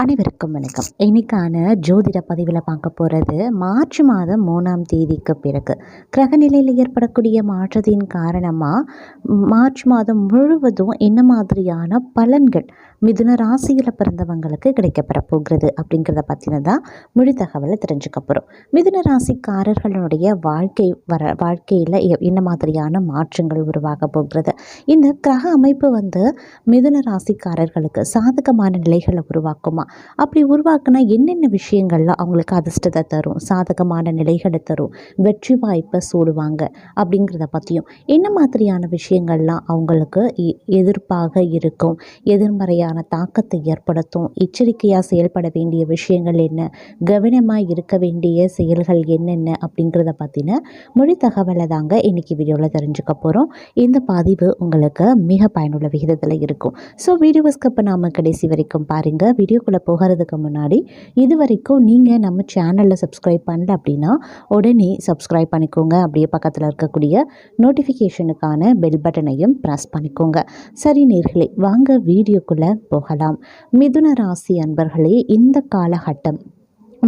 அனைவருக்கும் வணக்கம். இன்னைக்கான ஜோதிட பதிவில் பார்க்க போகிறது மார்ச் மாதம் 3ஆம் தேதிக்கு பிறகு கிரகநிலையில் ஏற்படக்கூடிய மாற்றத்தின் காரணமாக மார்ச் மாதம் முழுவதும் என்ன மாதிரியான பலன்கள் மிதுன ராசியில் பிறந்தவங்களுக்கு கிடைக்கப்பெற போகிறது அப்படிங்கிறத பற்றின தான் முழு தகவலை தெரிஞ்சுக்க போகிறோம். மிதுன ராசிக்காரர்களுடைய வாழ்க்கையில் என்ன மாதிரியான மாற்றங்கள் உருவாக போகிறது, இந்த கிரக அமைப்பு மிதுன ராசிக்காரர்களுக்கு சாதகமான நிலைகளை உருவாக்குமா, அப்படி உருவாக்குனா என்னென்ன விஷயங்கள்லாம் அவங்களுக்கு அதிர்ஷ்டத்தை தரும், சாதகமான நிலைகளை தரும், வெற்றி வாய்ப்பை சூடுவாங்க அப்படிங்கிறத பற்றியும், என்ன மாதிரியான விஷயங்கள்லாம் அவங்களுக்கு எதிர்ப்பாக இருக்கும், எதிர்மறையான தாக்கத்தை ஏற்படுத்தும், எச்சரிக்கையாக செயல்பட வேண்டிய விஷயங்கள் என்ன, கவனமாக இருக்க வேண்டிய செயல்கள் என்னென்ன அப்படிங்கிறத பற்றின மொழி தகவலை தாங்க இன்றைக்கி வீடியோவில் தெரிஞ்சுக்க போகிறோம். இந்த பதிவு உங்களுக்கு மிக பயனுள்ள விகிதத்தில் இருக்கும். ஸோ வீடியோஸ்க்கு அப்போ நாம் கடைசி வரைக்கும் பாருங்கள். வீடியோக்குள்ளே போகிறதுக்கு முன்னாடி இது வரைக்கும் நீங்கள் நம்ம சேனலில் சப்ஸ்கிரைப் பண்ணல அப்படின்னா உடனே சப்ஸ்கிரைப் பண்ணிக்கோங்க. அப்படியே பக்கத்தில் இருக்கக்கூடிய நோட்டிஃபிகேஷனுக்கான பெல் பட்டனையும் ப்ரெஸ் பண்ணிக்கோங்க. சரி நேர்களே, வாங்க வீடியோக்குள்ளே போகலாம். மிதுன ராசி அன்பர்களே, இந்த காலகட்டம்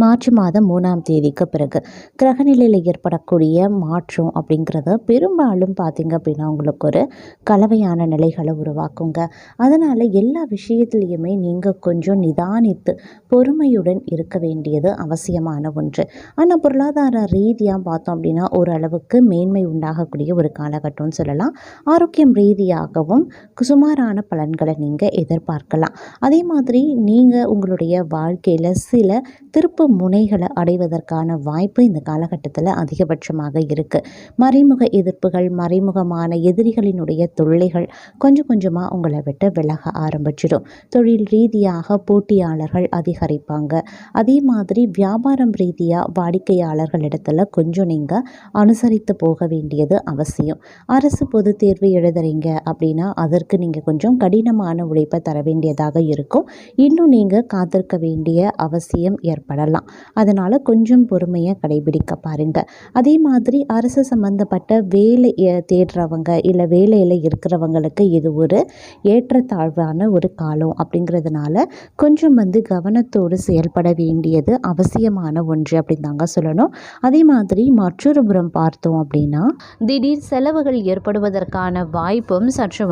மார்ச் மாதம் 3ஆம் தேதிக்கு பிறகு கிரகநிலையில் ஏற்படக்கூடிய மாற்றம் அப்படிங்கிறத பெரும்பாலும் பார்த்திங்க அப்படின்னா உங்களுக்கு ஒரு கலவையான நிலைகளை உருவாக்குங்க. அதனால் எல்லா விஷயத்துலேயுமே நீங்கள் கொஞ்சம் நிதானித்து பொறுமையுடன் இருக்க வேண்டியது அவசியமான ஒன்று. ஆனால் பொருளாதார ரீதியாக பார்த்தோம் அப்படின்னா ஓரளவுக்கு மேன்மை உண்டாகக்கூடிய ஒரு காலகட்டம்னு சொல்லலாம். ஆரோக்கியம் ரீதியாகவும் சுமாரான பலன்களை நீங்கள் எதிர்பார்க்கலாம். அதே மாதிரி நீங்கள் உங்களுடைய வாழ்க்கையில் சில திருப்பு முனைகளை அடைவதற்கான வாய்ப்பு இந்த காலகட்டத்தில் அதிகபட்சமாக இருக்குது. மறைமுக எதிர்ப்புகள், மறைமுகமான எதிரிகளினுடைய தொல்லைகள் கொஞ்சம் கொஞ்சமாக உங்களை விட்டு விலக ஆரம்பிச்சிடும். தொழில் ரீதியாக போட்டியாளர்கள் அதிகரிப்பாங்க. அதே மாதிரி வியாபாரம் ரீதியாக வாடிக்கையாளர்களிடத்தில் கொஞ்சம் நீங்கள் அனுசரித்து போக வேண்டியது அவசியம். அரசு பொது தேர்வு எழுதுறீங்க அப்படின்னா அதற்கு நீங்கள் கொஞ்சம் கடினமான உழைப்பை தர வேண்டியதாக இருக்கும். இன்னும் நீங்கள் காத்திருக்க வேண்டிய அவசியம் ஏற்படலாம். அதனால் கொஞ்சம் பொறுமையை கடைபிடிக்க பாருங்கள். அதே மாதிரி அரசு சம்பந்தப்பட்ட வேலை தேடுறவங்க இல்லை வேலையில் இருக்கிறவங்களுக்கு இது ஒரு ஏற்றத்தாழ்வான ஒரு காலம் அப்படிங்கிறதுனால கொஞ்சம் கவனத்தோடு செயல்பட வேண்டியது அவசியமான ஒன்று அப்படின்னு தாங்க சொல்லணும். அதே மாதிரி மற்றொரு புறம் பார்த்தோம் அப்படின்னா திடீர் செலவுகள் ஏற்படுவதற்கான வாய்ப்பும் சற்று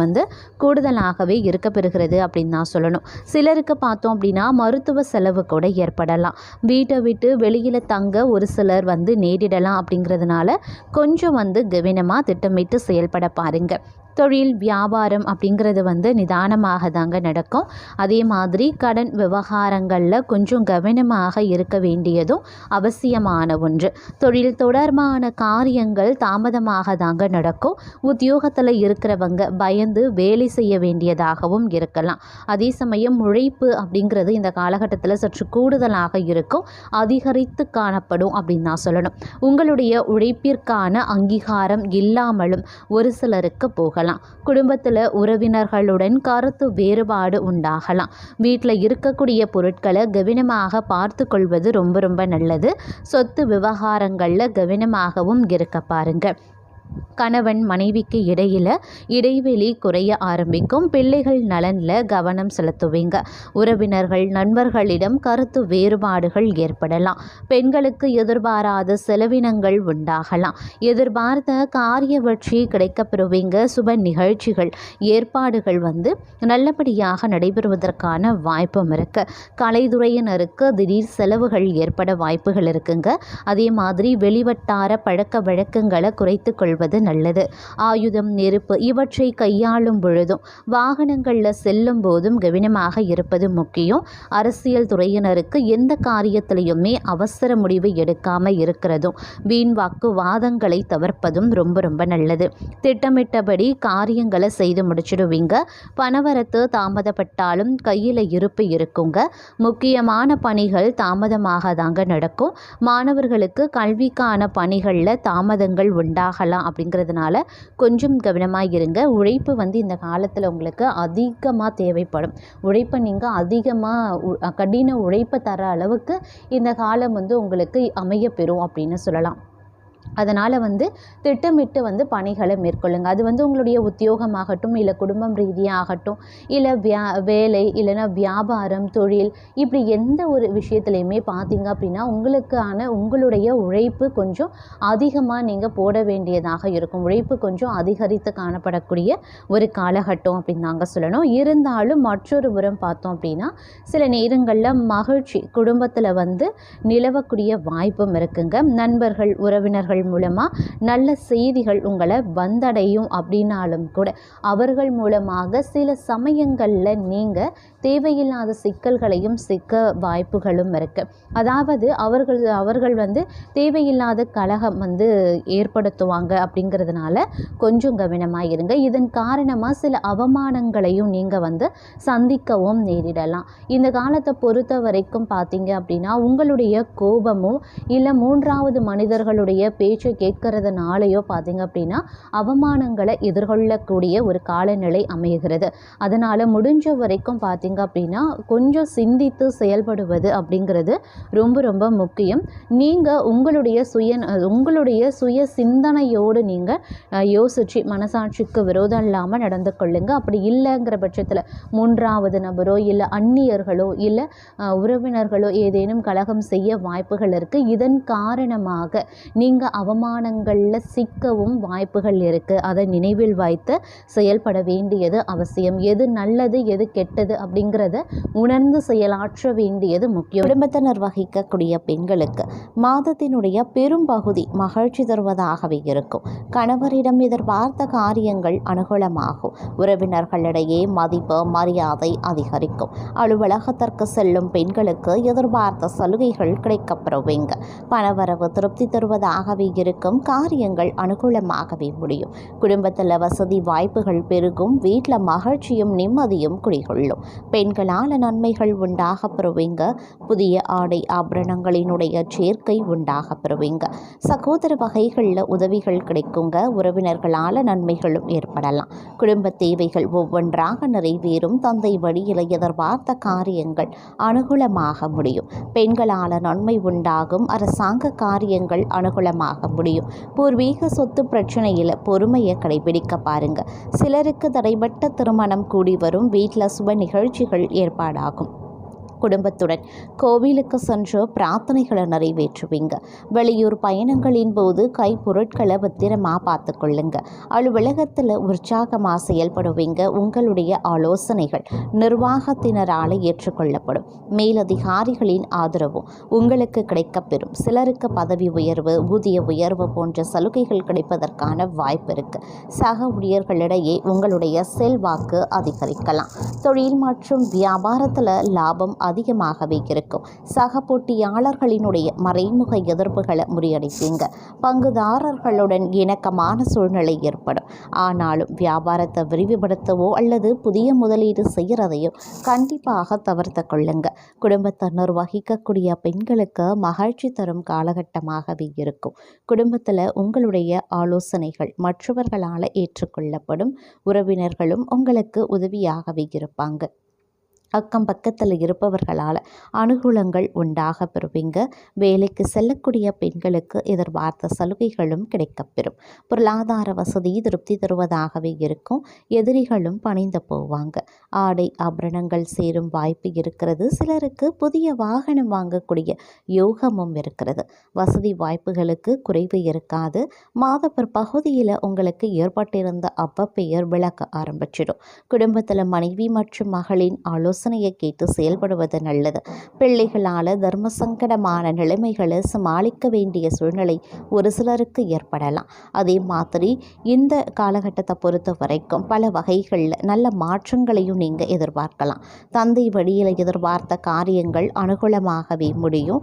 கூடுதலாகவே இருக்க பெறுகிறது அப்படின்னு தான் சொல்லணும். சிலருக்கு பார்த்தோம் அப்படின்னா மருத்துவ செலவு கூட ஏற்படலாம். வீட்டை விட்டு வெளியில் தங்க ஒரு சிலர் நேரிடலாம். அப்படிங்கிறதுனால கொஞ்சம் கவனமாக திட்டமிட்டு செயல்பட பாருங்கள். தொழில் வியாபாரம் அப்படிங்கிறது நிதானமாக தாங்க நடக்கும். அதே மாதிரி கடன் விவகாரங்களில் கொஞ்சம் கவனமாக இருக்க வேண்டியதும் அவசியமான ஒன்று. தொழில் தொடர்பான காரியங்கள் தாமதமாக தாங்க நடக்கும். உத்தியோகத்தில் இருக்கிறவங்க பயந்து வேலை செய்ய வேண்டியதாகவும் இருக்கலாம். அதே சமயம் உழைப்பு அப்படிங்கிறது இந்த காலகட்டத்தில் சற்று கூடுதலாக இருக்கும், அதிகரித்து காணப்படும் அப்படின்னு நான் சொல்லணும். உங்களுடைய உழைப்பிற்கான அங்கீகாரம் இல்லாமலும் ஒரு சிலருக்கு போகலாம். குடும்பத்தில் உறவினர்களுடன் கருத்து வேறுபாடு உண்டாகலாம். வீட்டில் இருக்கக்கூடிய பொருட்களை கவனமாக பார்த்து கொள்வது ரொம்ப ரொம்ப நல்லது. சொத்து விவகாரங்களில் கவனமாகவும் இருக்க பாருங்க. கணவன் மனைவிக்கு இடைவெளி குறைய ஆரம்பிக்கும். பிள்ளைகள் நலனில் கவனம் செலுத்துவீங்க. உறவினர்கள் நண்பர்களிடம் கருத்து வேறுபாடுகள் ஏற்படலாம். பெண்களுக்கு எதிர்பாராத செலவினங்கள் உண்டாகலாம். எதிர்பார்த்த காரிய வெற்றி கிடைக்கப்பெறுவீங்க. சுப நிகழ்ச்சிகள் ஏற்பாடுகள் நல்லபடியாக நடைபெறுவதற்கான வாய்ப்பும் இருக்கு. கலைத்துறையினருக்கு திடீர் செலவுகள் ஏற்பட வாய்ப்புகள் இருக்குங்க. அதே மாதிரி வெளிவட்டார பழக்க வழக்கங்களை குறைத்து கொள்வது நல்லது. ஆயுதம், நெருப்பு இவற்றை கையாளும் பொழுதும் வாகனங்களில் செல்லும் போதும் கவனமாக இருப்பது முக்கியம். அரசியல் துறையினருக்கு எந்த காரியத்திலையுமே அவசர முடிவு எடுக்காம இருக்கிறதும் வீண் வாக்குவாதங்களை தவிர்ப்பதும் ரொம்ப ரொம்ப நல்லது. திட்டமிட்டபடி காரியங்களை செய்து முடிச்சிடுவீங்க. பணவரத்து தாமதப்பட்டாலும் கையில் இருப்பு இருக்குங்க. முக்கியமான பணிகள் தாமதமாக தாங்க நடக்கும். மாணவர்களுக்கு கல்விக்கான பணிகளில் தாமதங்கள் உண்டாகலாம். அப்படிங்கிறதுனால கொஞ்சம் கவனமாக இருங்க. உழைப்பு இந்த காலத்தில் உங்களுக்கு அதிகமாக தேவைப்படும். உழைப்பை நீங்கள் அதிகமாக கடின உழைப்பை தர அளவுக்கு இந்த காலம் உங்களுக்கு அமைய பெறும் அப்படின்னு சொல்லலாம். அதனால் திட்டமிட்டு பணிகளை மேற்கொள்ளுங்க. அது உங்களுடைய உத்தியோகமாகட்டும், இல்லை குடும்பம் ரீதியாகட்டும், இல்லை வேலை, இல்லைன்னா வியாபாரம், தொழில், இப்படி எந்த ஒரு விஷயத்துலையுமே பார்த்தீங்க அப்படின்னா உங்களுடைய உழைப்பு கொஞ்சம் அதிகமாக நீங்கள் போட வேண்டியதாக இருக்கும். உழைப்பு கொஞ்சம் அதிகரித்து காணப்படக்கூடிய ஒரு காலகட்டம் அப்படின்னு தாங்க சொல்லணும். இருந்தாலும் மற்றொரு புறம் பார்த்தோம் அப்படின்னா சில நேரங்களில் மகிழ்ச்சி குடும்பத்தில் நிலவக்கூடிய வாய்ப்பும் இருக்குங்க. நண்பர்கள், உறவினர்கள் மூலமாக நல்ல செய்திகள் உங்களை வந்தடையும் அப்படின்னாலும் கூட அவர்கள் மூலமாக சில சமயங்களில் நீங்கள் தேவையில்லாத சிக்கல்களையும் சிக்க வாய்ப்புகளும் இருக்குது. அதாவது அவர்கள் தேவையில்லாத கலகம் ஏற்படுத்துவாங்க. அப்படிங்கிறதுனால கொஞ்சம் கவனமாக இருங்க. இதன் காரணமாக சில அவமானங்களையும் நீங்கள் சந்திக்கவும் நேரிடலாம். இந்த காலத்தை பொறுத்த வரைக்கும் பார்த்தீங்க அப்படின்னா உங்களுடைய கோபமோ இல்லை மூன்றாவது மனிதர்களுடைய பேச்சை கேட்கறதுனாலையோ பார்த்தீங்க அப்படின்னா அவமானங்களை எதிர்கொள்ளக்கூடிய ஒரு காலநிலை அமைகிறது. அதனால் முடிஞ்ச வரைக்கும் பார்த்தீங்க அப்படின்னா கொஞ்சம் சிந்தித்து செயல்படுவது அப்படிங்கிறது ரொம்ப ரொம்ப முக்கியம். நீங்கள் உங்களுடைய சுய சிந்தனையோடு நீங்கள் யோசித்து மனசாட்சிக்கு விரோதம் இல்லாமல் நடந்து கொள்ளுங்க. அப்படி இல்லைங்கிற பட்சத்தில் மூன்றாவது நபரோ இல்லை அந்நியர்களோ இல்லை உறவினர்களோ ஏதேனும் கலகம் செய்ய வாய்ப்புகள் இருக்குது. இதன் காரணமாக நீங்கள் அவமானங்களில் சிக்கவும் வாய்ப்புகள் இருக்குது. அதை நினைவில் வைத்து செயல்பட வேண்டியது அவசியம். எது நல்லது எது கெட்டது அப்படிங்கிறத உணர்ந்து செயலாற்ற வேண்டியது முக்கியம். குடும்பத்தினர் வகிக்கக்கூடிய பெண்களுக்கு மாதத்தினுடைய பெரும்பகுதி மகிழ்ச்சி தருவதாகவே இருக்கும். கணவரிடம் எதிர்பார்த்த காரியங்கள் அனுகூலமாகும். உறவினர்களிடையே மதிப்பு மரியாதை அதிகரிக்கும். அலுவலகத்திற்கு செல்லும் பெண்களுக்கு எதிர்பார்த்த சலுகைகள் கிடைக்கப்பெறுவீங்க. பணவரவு திருப்தி தருவதாகவே இருக்கும். காரியங்கள் அனுகூலமாகவே முடியும். குடும்பத்தில் வசதி வாய்ப்புகள் பெருகும். வீட்டில் மகிழ்ச்சியும் நிம்மதியும் குடிகொள்ளும். பெண்களால் நன்மைகள் உண்டாக பெறுவீங்க. புதிய ஆடை ஆபரணங்களினுடைய சேர்க்கை உண்டாக பெறுவீங்க. சகோதர வகைகளில் உதவிகள் கிடைக்குங்க. உறவினர்களால் நன்மைகளும் ஏற்படலாம். குடும்ப தேவைகள் ஒவ்வொன்றாக நிறைவேறும். தந்தை வழியில் எதிர்பார்த்த காரியங்கள் அனுகூலமாக முடியும். பெண்களால் நன்மை உண்டாகும். அரசாங்க காரியங்கள் அனுகூலமாக முடியும். பூர்வீக சொத்து பிரச்சனையில் பொறுமையை கடைபிடிக்க பாருங்க. சிலருக்கு தடைபட்ட திருமணம் கூடி வரும். வீட்டில் சுப நிகழ்ச்சிகள் ஏற்பாடாகும். குடும்பத்துடன் கோவிலுக்கு சென்று பிரார்த்தனைகளை நிறைவேற்றுவீங்க. வெளியூர் பயணங்களின் போது கைப்பொருட்களை பத்திரமா பார்த்து கொள்ளுங்க. அலுவலகத்தில் உற்சாகமாக செயல்படுவீங்க. உங்களுடைய ஆலோசனைகள் நிர்வாகத்தினரால் ஏற்றுக்கொள்ளப்படும். மேலதிகாரிகளின் ஆதரவும் உங்களுக்கு கிடைக்கப்பெறும். சிலருக்கு பதவி உயர்வு, ஊதிய உயர்வு போன்ற சலுகைகள் கிடைப்பதற்கான வாய்ப்பு இருக்கு. சக ஊழியர்களிடையே உங்களுடைய செல்வாக்கு அதிகரிக்கலாம். தொழில் மற்றும் வியாபாரத்தில் லாபம் அதிகமாகவே இருக்கும். சக போட்டியாளர்களினுடைய மறைமுக எதிர்ப்புகளை முறியடிப்பீங்க. பங்குதாரர்களுடன் இணக்கமான சூழ்நிலை ஏற்படும். ஆனாலும் வியாபாரத்தை விரிவுபடுத்தவோ அல்லது புதிய முதலீடு செய்கிறதையோ கண்டிப்பாக தவிர்த்து கொள்ளுங்க. குடும்பத்தினர் வகிக்கக்கூடிய பெண்களுக்கு மகிழ்ச்சி தரும் காலகட்டமாகவே இருக்கும். குடும்பத்தில் உங்களுடைய ஆலோசனைகள் மற்றவர்களால் ஏற்றுக்கொள்ளப்படும். உறவினர்களும் உங்களுக்கு உதவியாகவே இருப்பாங்க. அக்கம் பக்கத்தில் இருப்பவர்களால் அனுகூலங்கள் உண்டாக பெறுவீங்க. வேலைக்கு செல்லக்கூடிய பெண்களுக்கு எதிர்பார்த்த சலுகைகளும் கிடைக்கப்பெறும். பொருளாதார வசதி திருப்தி தருவதாகவே இருக்கும். எதிரிகளும் பணிந்து போவாங்க. ஆடை ஆபரணங்கள் சேரும் வாய்ப்பு இருக்கிறது. சிலருக்கு புதிய வாகனம் வாங்கக்கூடிய யோகமும் இருக்கிறது. வசதி வாய்ப்புகளுக்கு குறைவு இருக்காது. மாத பகுதியில் உங்களுக்கு ஏற்பட்டிருந்த அப்பப்பெயர் விளக்க ஆரம்பிச்சிடும். குடும்பத்தில் மனைவி மற்றும் மகளின் ஆலோசனையை கேட்டு செயல்படுவது நல்லது. பிள்ளைகளால் தர்ம சங்கடமான நிலைமைகளை சமாளிக்க வேண்டிய சூழ்நிலை ஒரு சிலருக்கு ஏற்படலாம். அதே மாதிரி இந்த காலகட்டத்தை பொறுத்த வரைக்கும் பல வகைகளில் நல்ல மாற்றங்களையும் நீங்கள் எதிர்பார்க்கலாம். தந்தை வழியில் எதிர்பார்த்த காரியங்கள் அனுகூலமாகவே முடியும்.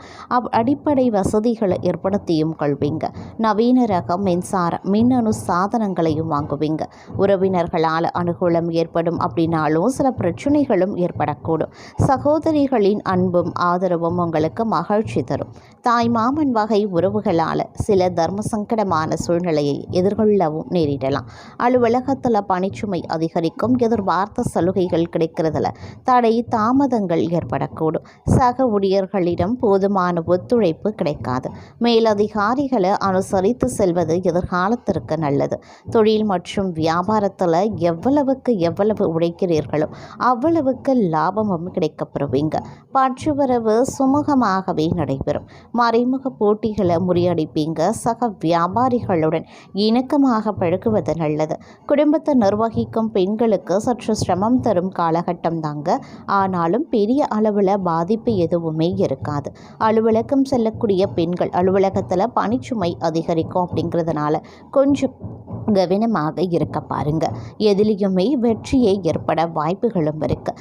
அடிப்படை வசதிகளை ஏற்படுத்தியும் கொள்வீங்க. நவீன ரகம் மின்சார மின்னணு சாதனங்களையும் வாங்குவீங்க. உறவினர்களால் அனுகூலம் ஏற்படும் அப்படின்னாலும் சில பிரச்சனைகளும் ஏற்பட ஏற்படக்கூடும். சகோதரிகளின் அன்பும் ஆதரவும் உங்களுக்கு மகிழ்ச்சி தரும். தாய் மாமன் வகை உறவுகளால் சில தர்ம சங்கடமான சூழ்நிலையை எதிர்கொள்ளவும் நேரிடலாம். அலுவலகத்தில் பணிச்சுமை அதிகரிக்கும். எதிர்பார்த்த சலுகைகள் கிடைக்கிறதுல தடை தாமதங்கள் ஏற்படக்கூடும். சக ஊழியர்களிடம் போதுமான ஒத்துழைப்பு கிடைக்காது. மேலதிகாரிகளை அனுசரித்து செல்வது எதிர்காலத்திற்கு நல்லது. தொழில் மற்றும் வியாபாரத்தில் எவ்வளவு உழைக்கிறீர்களோ அவ்வளவுக்கு லாபமும் கிடைக்கப்பெறுவீங்க. பற்றுவரவு சுமூகமாகவே நடைபெறும். மறைமுக போட்டிகளை முறியடிப்பீங்க. சக வியாபாரிகளுடன் இணக்கமாக பழகுவது நல்லது. குடும்பத்தை நிர்வகிக்கும் பெண்களுக்கு சற்று சிரமம் தரும் காலகட்டம் தாங்க. ஆனாலும் பெரிய அளவில் பாதிப்பு எதுவுமே இருக்காது. அலுவலகம் செல்லக்கூடிய பெண்கள் அலுவலகத்தில் பணிச்சுமை அதிகரிக்கும். அப்படிங்கிறதுனால கொஞ்சம் கவனமாக இருக்க பாருங்க. எதிலையுமே வெற்றியை ஏற்பட வாய்ப்புகளும் இருக்கு.